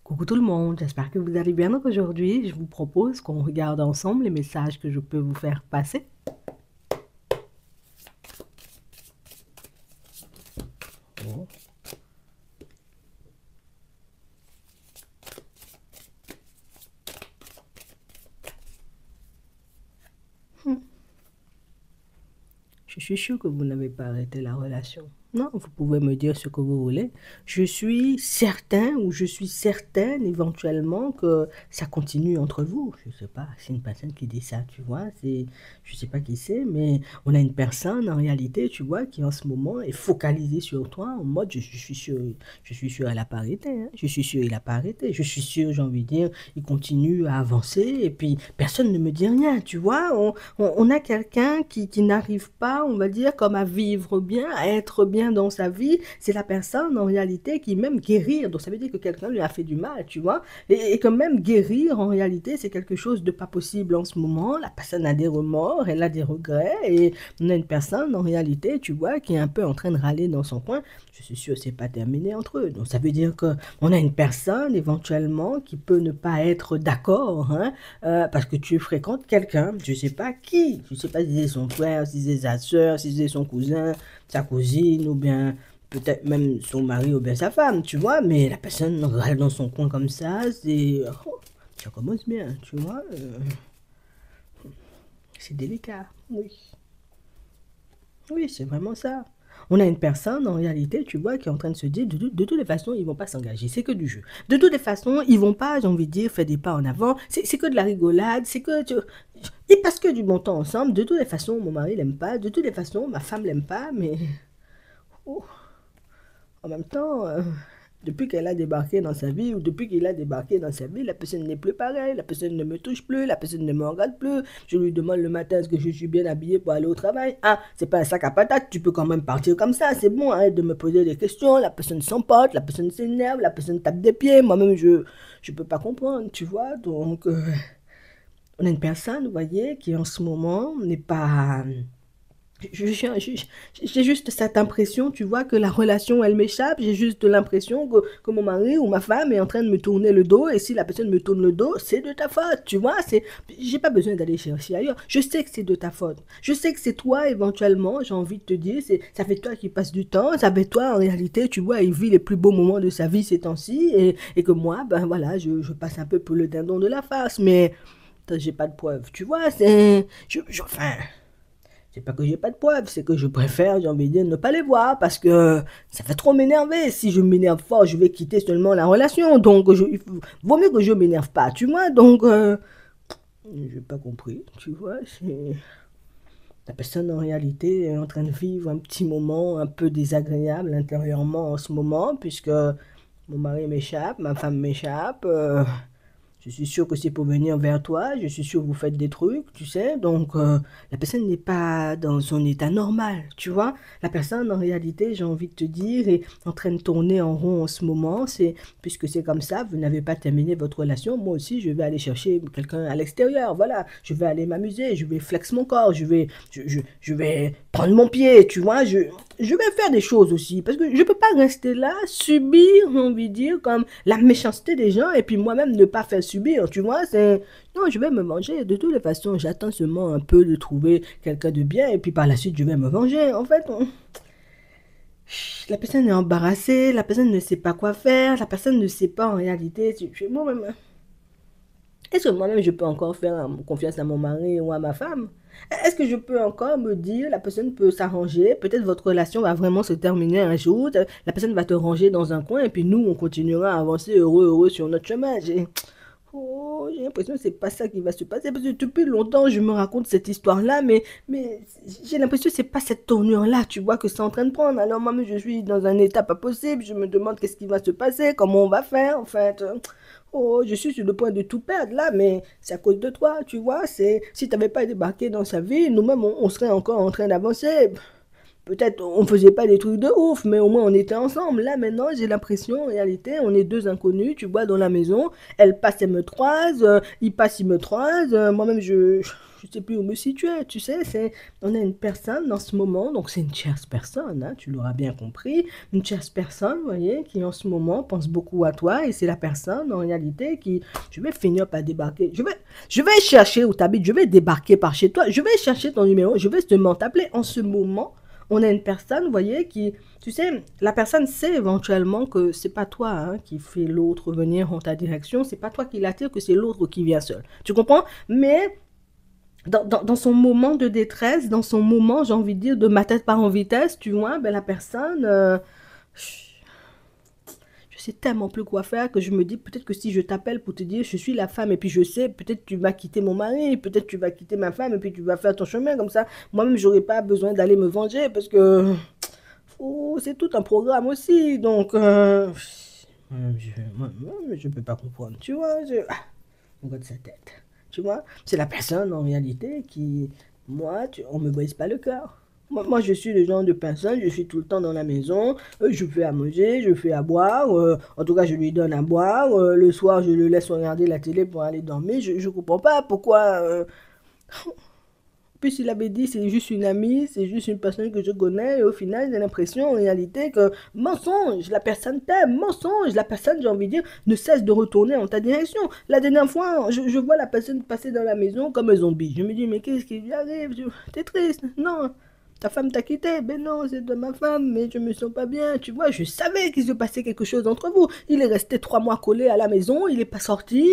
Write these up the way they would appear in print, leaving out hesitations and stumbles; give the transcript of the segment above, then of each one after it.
Coucou tout le monde, j'espère que vous allez bien. Donc aujourd'hui, je vous propose qu'on regarde ensemble les messages que je peux vous faire passer. Oh. Hmm. Je suis sûre que vous n'avez pas arrêté la relation. Non, vous pouvez me dire ce que vous voulez. Je suis certain ou je suis certaine éventuellement que ça continue entre vous. Je sais pas, c'est une personne qui dit ça, tu vois. Je sais pas qui c'est, mais on a une personne en réalité, tu vois, qui en ce moment est focalisée sur toi en mode je suis sûr elle a pas arrêté, hein. Je suis sûr il a pas arrêté. Je suis sûr, j'ai envie de dire, il continue à avancer et puis personne ne me dit rien, tu vois. On a quelqu'un qui n'arrive pas, on va dire, comme à vivre bien, à être bien dans sa vie. C'est la personne, en réalité, qui même guérir. Donc, ça veut dire que quelqu'un lui a fait du mal, tu vois. Et que même guérir, en réalité, c'est quelque chose de pas possible en ce moment. La personne a des remords, elle a des regrets. Et on a une personne, en réalité, tu vois, qui est un peu en train de râler dans son coin. Je suis sûr que c'est pas terminé entre eux. Donc, ça veut dire que on a une personne, éventuellement, qui peut ne pas être d'accord, hein, parce que tu fréquentes quelqu'un, je sais pas qui, je sais pas si c'est son frère, si c'est sa soeur, si c'est son cousin, sa cousine, ou bien peut-être même son mari ou bien sa femme, tu vois, mais la personne râle dans son coin comme ça, oh, ça commence bien, tu vois, c'est délicat, oui. Oui, c'est vraiment ça. On a une personne, en réalité, tu vois, qui est en train de se dire, de toutes les façons, ils vont pas s'engager, c'est que du jeu. De toutes les façons, ils vont pas, j'ai envie de dire, faire des pas en avant, c'est que de la rigolade, c'est que... Ils passent que du bon temps ensemble, de toutes les façons, mon mari l'aime pas, de toutes les façons, ma femme l'aime pas, mais... oh, en même temps, depuis qu'elle a débarqué dans sa vie, ou depuis qu'il a débarqué dans sa vie, la personne n'est plus pareille, la personne ne me touche plus, la personne ne me regarde plus. Je lui demande le matin est-ce que je suis bien habillé pour aller au travail. Ah, c'est pas un sac à patates, tu peux quand même partir comme ça, c'est bon, arrête de me poser des questions, la personne s'emporte, la personne s'énerve, la personne tape des pieds, moi-même je peux pas comprendre, tu vois, donc on a une personne, vous voyez, qui en ce moment n'est pas j'ai juste cette impression, tu vois, que la relation, elle m'échappe. J'ai juste l'impression que mon mari ou ma femme est en train de me tourner le dos. Et si la personne me tourne le dos, c'est de ta faute, tu vois. J'ai pas besoin d'aller chercher ailleurs. Je sais que c'est de ta faute. Je sais que c'est toi, éventuellement, j'ai envie de te dire. Ça fait toi qui passe du temps. Ça fait toi, en réalité, tu vois, il vit les plus beaux moments de sa vie ces temps-ci. Et que moi, ben voilà, je passe un peu pour le dindon de la farce. Mais j'ai pas de preuves, tu vois. Enfin, c'est pas que j'ai pas de preuves, c'est que je préfère, j'ai envie de dire, ne pas les voir parce que ça fait trop m'énerver. Si je m'énerve fort, je vais quitter seulement la relation. Donc, vaut mieux que je m'énerve pas, tu vois. Donc, j'ai pas compris, tu vois. La personne en réalité est en train de vivre un petit moment un peu désagréable intérieurement en ce moment, puisque mon mari m'échappe, ma femme m'échappe. Je suis sûr que c'est pour venir vers toi, je suis sûr que vous faites des trucs, tu sais, donc la personne n'est pas dans son état normal, tu vois. La personne, en réalité, j'ai envie de te dire, est en train de tourner en rond en ce moment, puisque c'est comme ça, vous n'avez pas terminé votre relation, moi aussi, je vais aller chercher quelqu'un à l'extérieur, voilà, je vais aller m'amuser, je vais flex mon corps, je vais prendre mon pied, tu vois, je vais faire des choses aussi, parce que je peux pas rester là, subir, j'ai envie de dire, comme la méchanceté des gens, et puis moi-même ne pas faire subir, tu vois, c'est... Non, je vais me venger, de toutes les façons, j'attends seulement un peu de trouver quelqu'un de bien, et puis par la suite, je vais me venger, en fait, la personne est embarrassée, la personne ne sait pas quoi faire, la personne ne sait pas en réalité, moi-même, est-ce que moi-même je peux encore faire confiance à mon mari ou à ma femme? Est-ce que je peux encore me dire, la personne peut s'arranger, peut-être votre relation va vraiment se terminer un jour, la personne va te ranger dans un coin et puis nous, on continuera à avancer heureux, heureux sur notre chemin. J'ai l'impression que c'est pas ça qui va se passer parce que depuis longtemps, je me raconte cette histoire-là, mais j'ai l'impression que c'est pas cette tournure-là, tu vois, que c'est en train de prendre. Alors moi-même, je suis dans un état pas possible, je me demande qu'est-ce qui va se passer, comment on va faire, en fait. Oh, je suis sur le point de tout perdre là, mais c'est à cause de toi, tu vois. Si tu n'avais pas débarqué dans sa vie, nous-mêmes, on serait encore en train d'avancer. peut-être on faisait pas des trucs de ouf, mais au moins on était ensemble. Là maintenant, j'ai l'impression, en réalité, on est deux inconnus, tu vois, dans la maison. Elle passe, elle me croise, il passe, il me croise. Moi-même, je sais plus où me situer, tu sais. On a une personne dans ce moment, donc c'est une tierce personne, hein, tu l'auras bien compris. Une tierce personne, vous voyez, qui en ce moment pense beaucoup à toi, et c'est la personne, en réalité, qui, je vais finir par débarquer. Je vais chercher où tu habites, je vais débarquer par chez toi, je vais chercher ton numéro, je vais seulement t'appeler. En ce moment, on a une personne, vous voyez, qui, tu sais, la personne sait éventuellement que c'est pas toi, hein, qui fait l'autre venir en ta direction, c'est pas toi qui l'attire, que c'est l'autre qui vient seul. Tu comprends? Mais dans son moment de détresse, dans son moment, j'ai envie de dire, de ma tête part en vitesse, tu vois, ben la personne, je sais tellement plus quoi faire que je me dis peut-être que si je t'appelle pour te dire je suis la femme et puis je sais, peut-être tu vas quitter mon mari, peut-être tu vas quitter ma femme et puis tu vas faire ton chemin comme ça. Moi-même, j'aurais pas besoin d'aller me venger parce que c'est tout un programme aussi. Donc, je peux pas comprendre, tu vois. On regarde sa tête. Tu vois, c'est la personne en réalité qui, moi, on me brise pas le cœur. Moi, je suis le genre de personne, je suis tout le temps dans la maison, je fais à manger, je fais à boire, en tout cas, je lui donne à boire. Le soir, je le laisse regarder la télé pour aller dormir. Je comprends pas pourquoi. Puis il avait dit c'est juste une amie, c'est juste une personne que je connais, et au final j'ai l'impression en réalité que mensonge, la personne t'aime, mensonge, la personne j'ai envie de dire ne cesse de retourner en ta direction. La dernière fois, je vois la personne passer dans la maison comme un zombie. Je me dis mais qu'est-ce qui lui arrive? T'es triste? Non. Ta femme t'a quitté? Ben non, c'est de ma femme, mais je me sens pas bien. Tu vois, je savais qu'il se passait quelque chose entre vous. Il est resté 3 mois collé à la maison, il est pas sorti.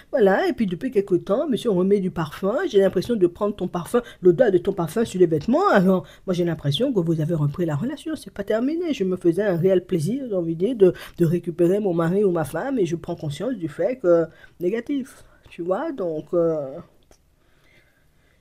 Voilà, et puis depuis quelque temps, monsieur, on remet du parfum. J'ai l'impression de prendre ton parfum, l'odeur de ton parfum sur les vêtements. Alors, moi, j'ai l'impression que vous avez repris la relation. C'est pas terminé. Je me faisais un réel plaisir, j'ai envie de dire, de récupérer mon mari ou ma femme, et je prends conscience du fait que négatif. Tu vois, donc,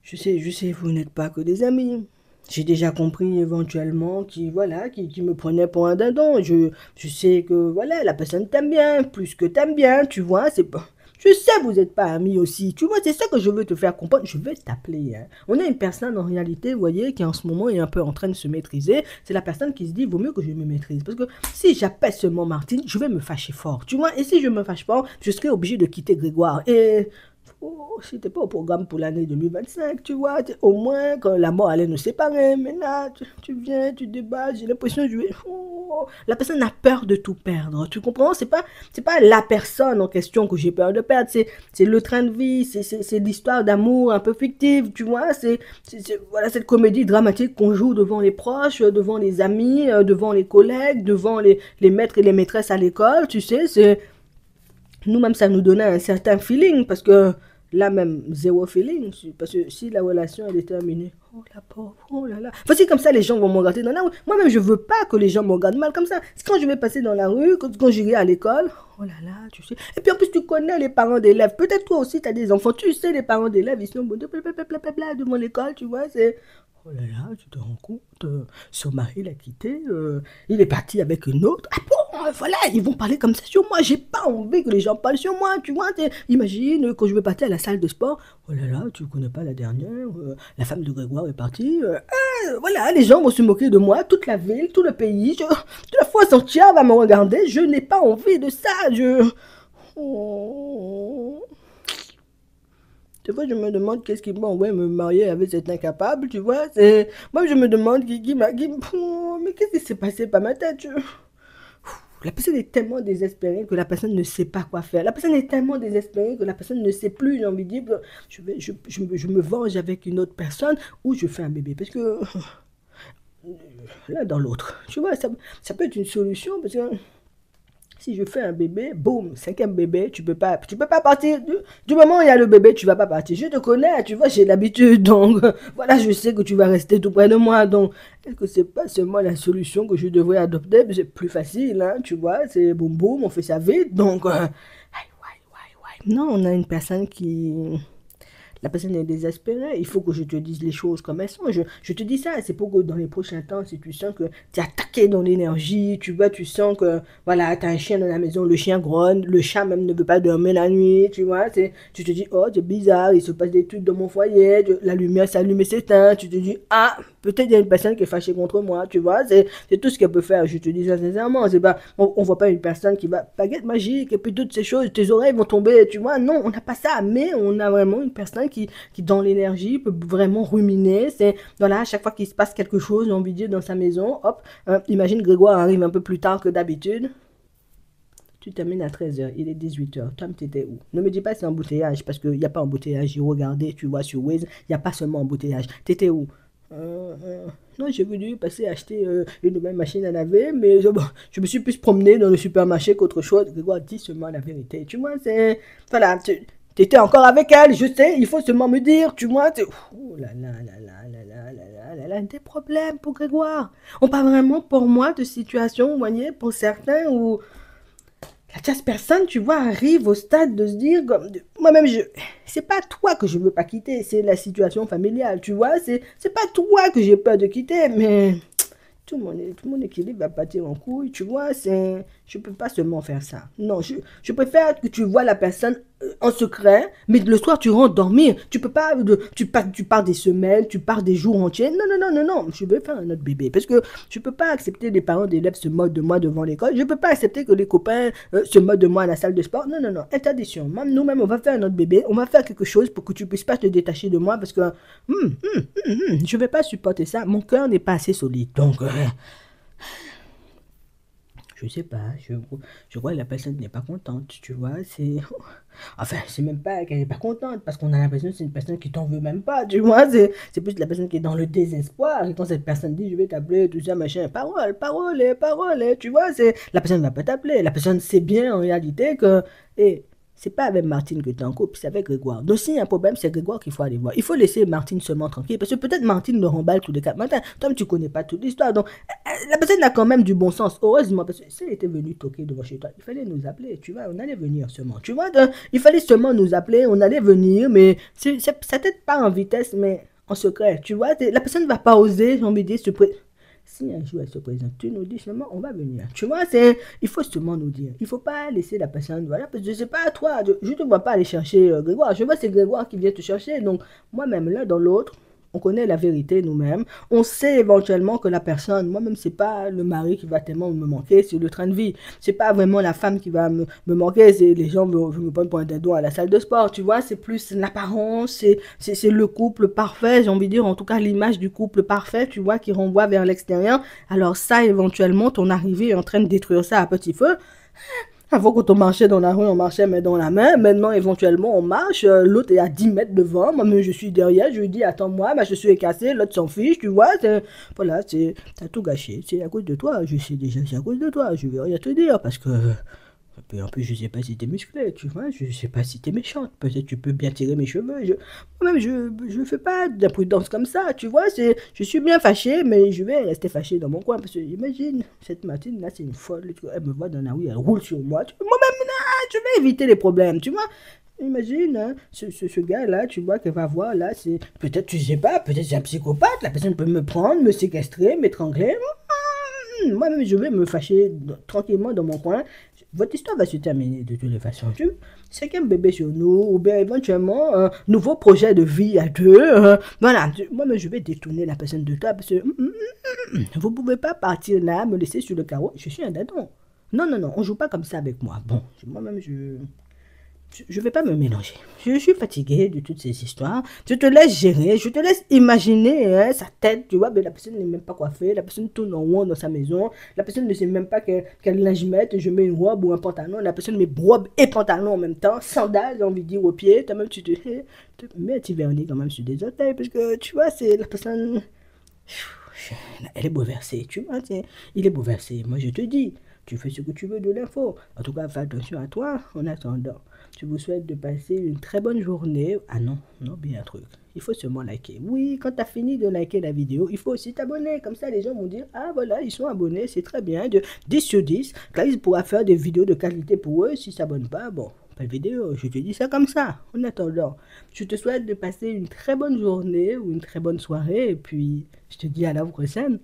je sais, vous n'êtes pas que des amis. J'ai déjà compris éventuellement qui me prenait pour un dindon. Je sais que, voilà, la personne t'aime bien, plus que t'aimes bien, tu vois, c'est pas... Je sais, vous n'êtes pas amis aussi. Tu vois, c'est ça que je veux te faire comprendre. Je vais t'appeler, hein. On a une personne, en réalité, vous voyez, qui en ce moment est un peu en train de se maîtriser. C'est la personne qui se dit, vaut mieux que je me maîtrise. Parce que si j'appelle seulement Martine, je vais me fâcher fort. Tu vois, et si je me fâche fort, je serai obligé de quitter Grégoire. Et oh, c'était pas au programme pour l'année 2025, tu vois. Au moins, quand la mort allait nous séparer, mais là, tu viens, tu débats, j'ai l'impression que je vais... Oh, la personne a peur de tout perdre, tu comprends? C'est pas la personne en question que j'ai peur de perdre, c'est le train de vie, c'est l'histoire d'amour un peu fictive, tu vois. Voilà, cette comédie dramatique qu'on joue devant les proches, devant les amis, devant les collègues, devant les maîtres et les maîtresses à l'école, tu sais, c'est... Nous-mêmes, ça nous donnait un certain feeling, parce que là même, zéro feeling, parce que si la relation elle est terminée, oh la pauvre, oh là là. Enfin, si comme ça, les gens vont me regarder dans la rue. Moi-même, je veux pas que les gens me regardent mal comme ça. C'est quand je vais passer dans la rue, quand j'irai à l'école, oh là là, tu sais. Et puis en plus, tu connais les parents d'élèves. Peut-être toi aussi, tu as des enfants. Tu sais, les parents d'élèves, ils sont blablabla devant l'école, tu vois, c'est... Oh là là, tu te rends compte, son mari l'a quitté, il est parti avec une autre. Ah bon, voilà, ils vont parler comme ça sur moi. J'ai pas envie que les gens parlent sur moi, tu vois. Imagine quand je vais partir à la salle de sport. Oh là là, tu connais pas la dernière, la femme de Grégoire est partie. Voilà, les gens vont se moquer de moi, toute la ville, tout le pays. Toute la France entière va me regarder. Je n'ai pas envie de ça. Oh. Des fois, je me demande qu'est-ce qui m'a envoyé me marier avec cet incapable, tu vois. Moi, je me demande mais qu'est-ce qui s'est passé par ma tête? La personne est tellement désespérée que la personne ne sait pas quoi faire. La personne est tellement désespérée que la personne ne sait plus, j'ai envie de dire, je me venge avec une autre personne ou je fais un bébé. Parce que l'un dans l'autre, tu vois, ça peut être une solution parce que si je fais un bébé, boum, cinquième bébé, tu peux pas partir. Du moment où il y a le bébé, tu vas pas partir. Je te connais, tu vois, j'ai l'habitude. Donc, voilà, je sais que tu vas rester tout près de moi. Donc, est-ce que c'est pas seulement la solution que je devrais adopter? C'est plus facile, hein, tu vois. C'est boum, boum, on fait ça vite. Donc, aïe, aïe, aïe, aïe. Non, on a une personne qui... la personne est désespérée. Il faut que je te dise les choses comme elles sont. Je te dis ça, c'est pour que dans les prochains temps, si tu sens que tu es attaqué dans l'énergie, tu vois, tu sens que, voilà, tu as un chien dans la maison, le chien grogne, le chat même ne veut pas dormir la nuit, tu vois, tu te dis, oh, c'est bizarre, il se passe des trucs dans mon foyer, la lumière s'allume et s'éteint, tu te dis, ah, peut-être il y a une personne qui est fâchée contre moi, tu vois, c'est tout ce qu'elle peut faire, je te dis ça sincèrement, c'est pas, on voit pas une personne qui va, baguette magique, et puis toutes ces choses, tes oreilles vont tomber, tu vois, non, on n'a pas ça, mais on a vraiment une personne qui dans l'énergie, peut vraiment ruminer, c'est, voilà, à chaque fois qu'il se passe quelque chose, j'ai envie de dire, dans sa maison, hop, imagine Grégoire arrive un peu plus tard que d'habitude, tu termines à 13h, il est 18h. Tom, t'étais où? Ne me dis pas c'est embouteillage, parce qu'il n'y a pas embouteillage. J'ai regardé, tu vois, sur Waze, il n'y a pas seulement embouteillage. T'étais où? Non, j'ai voulu passer acheter une nouvelle machine à laver, mais bon, je me suis plus promené dans le supermarché qu'autre chose. Grégoire, dis seulement la vérité. Tu vois, c'est... Voilà, t'étais encore avec elle, je sais, il faut seulement me dire, tu vois. Oh là là là là là là là là là, des problèmes pour Grégoire. On parle vraiment pour moi de situations, vous voyez, pour certains où la tierce personne, tu vois, arrive au stade de se dire, comme, moi-même, c'est pas toi que je veux pas quitter, c'est la situation familiale, tu vois, c'est pas toi que j'ai peur de quitter, mais tout mon équilibre va partir en couille, tu vois, je peux pas seulement faire ça. Non, je préfère que tu vois la personne en secret, mais le soir tu rentres dormir. Tu peux pas, tu pars des semaines, tu pars des jours entiers. Non, non, non, non, non, je veux faire un autre bébé. Parce que je peux pas accepter les parents d'élèves se moquent de moi devant l'école. Je peux pas accepter que les copains se moquent de moi à la salle de sport. Non, non, non, interdiction. Nous-mêmes, on va faire un autre bébé. On va faire quelque chose pour que tu puisses pas te détacher de moi parce que je vais pas supporter ça. Mon cœur n'est pas assez solide. Donc, je sais pas, je vois que la personne n'est pas contente, tu vois, c'est... Enfin, c'est même pas qu'elle n'est pas contente, parce qu'on a l'impression que c'est une personne qui t'en veut même pas, tu vois, c'est plus la personne qui est dans le désespoir, et quand cette personne dit, je vais t'appeler, tout ça, machin, parole, parole, parole, tu vois, la personne ne va pas t'appeler, la personne sait bien en réalité que... Et c'est pas avec Martine que tu es en couple, c'est avec Grégoire. Donc, s'il y a un problème, c'est Grégoire qu'il faut aller voir. Il faut laisser Martine seulement tranquille, parce que peut-être Martine le remballe tous les 4 matins. Toi, tu connais pas toute l'histoire. Donc, la personne a quand même du bon sens, heureusement, parce que si elle était venue toquer devant chez toi, il fallait nous appeler, tu vois, on allait venir seulement. Tu vois, donc, il fallait seulement nous appeler, on allait venir, mais ça peut-être pas en vitesse, mais en secret. Tu vois, la personne ne va pas oser, j'ai envie de dire, si un jour elle se présente, tu nous dis seulement, on va venir. Tu vois, il faut seulement nous dire. Il ne faut pas laisser la personne, voilà, parce que je sais pas, toi, je ne te vois pas aller chercher Grégoire. Je vois c'est Grégoire qui vient te chercher. Donc, moi-même, l'un dans l'autre, on connaît la vérité nous-mêmes. On sait éventuellement que la personne, moi-même, c'est pas le mari qui va tellement me manquer, c'est le train de vie. C'est pas vraiment la femme qui va me manquer, c'est les gens me prennent pour un dindon à la salle de sport, tu vois. C'est plus l'apparence, c'est le couple parfait, j'ai envie de dire, en tout cas l'image du couple parfait, tu vois, qui renvoie vers l'extérieur. Alors ça, éventuellement, ton arrivée est en train de détruire ça à petit feu. Avant, quand on marchait dans la rue, on marchait main dans la main. Maintenant, éventuellement, on marche. L'autre est à 10 mètres devant. Moi, je suis derrière. Je lui dis, attends-moi, je suis cassé. L'autre s'en fiche, tu vois. Voilà, t'as tout gâché. C'est à cause de toi. Je sais déjà, c'est à cause de toi. Je vais rien te dire parce que... En plus, je sais pas si t'es musclé, tu vois, je sais pas si t'es méchante, peut-être tu peux bien tirer mes cheveux, moi-même je fais pas d'imprudence comme ça, tu vois, je suis bien fâché, mais je vais rester fâché dans mon coin, parce que imagine, cette Martine là, c'est une folle, elle me voit dans la rue, elle roule sur moi, moi-même, là, je vais éviter les problèmes, tu vois. Imagine, hein, ce gars-là, tu vois, qu'elle va voir, là, c'est... Peut-être, tu sais pas, peut-être c'est un psychopathe, la personne peut me prendre, me séquestrer, m'étrangler. Moi-même, je vais me fâcher tranquillement dans mon coin. Votre histoire va se terminer de toutes les façons. C'est qu'un bébé sur nous, ou bien éventuellement un nouveau projet de vie à deux. Voilà, moi-même, je vais détourner la personne de toi parce que vous ne pouvez pas partir là, me laisser sur le carreau. Je suis un dindon. Non, non, non, on ne joue pas comme ça avec moi. Bon, moi-même, je vais pas me mélanger. Je suis fatiguée de toutes ces histoires. Je te laisse gérer, je te laisse imaginer hein, sa tête, tu vois, mais la personne n'est même pas coiffée, la personne tourne en rond dans sa maison, la personne ne sait même pas quel linge mettre, je mets une robe ou un pantalon, la personne met robe et pantalon en même temps, sandales, j'ai envie de dire, au pied, toi-même tu te mets un petit vernis quand même sur des orteils, parce que tu vois, c'est la personne... Elle est bouleversée, tu vois, il est bouleversé. Moi, je te dis, tu fais ce que tu veux de l'info. En tout cas, fais attention à toi en attendant. Je vous souhaite de passer une très bonne journée. Ah non, non, bien un truc. Il faut seulement liker. Oui, quand tu as fini de liker la vidéo, il faut aussi t'abonner. Comme ça, les gens vont dire, ah voilà, ils sont abonnés, c'est très bien. De 10 sur 10, là, ils pourront faire des vidéos de qualité pour eux. S'ils ne s'abonnent pas, bon, pas de vidéo, je te dis ça comme ça. En attendant, je te souhaite de passer une très bonne journée ou une très bonne soirée et puis je te dis à la prochaine.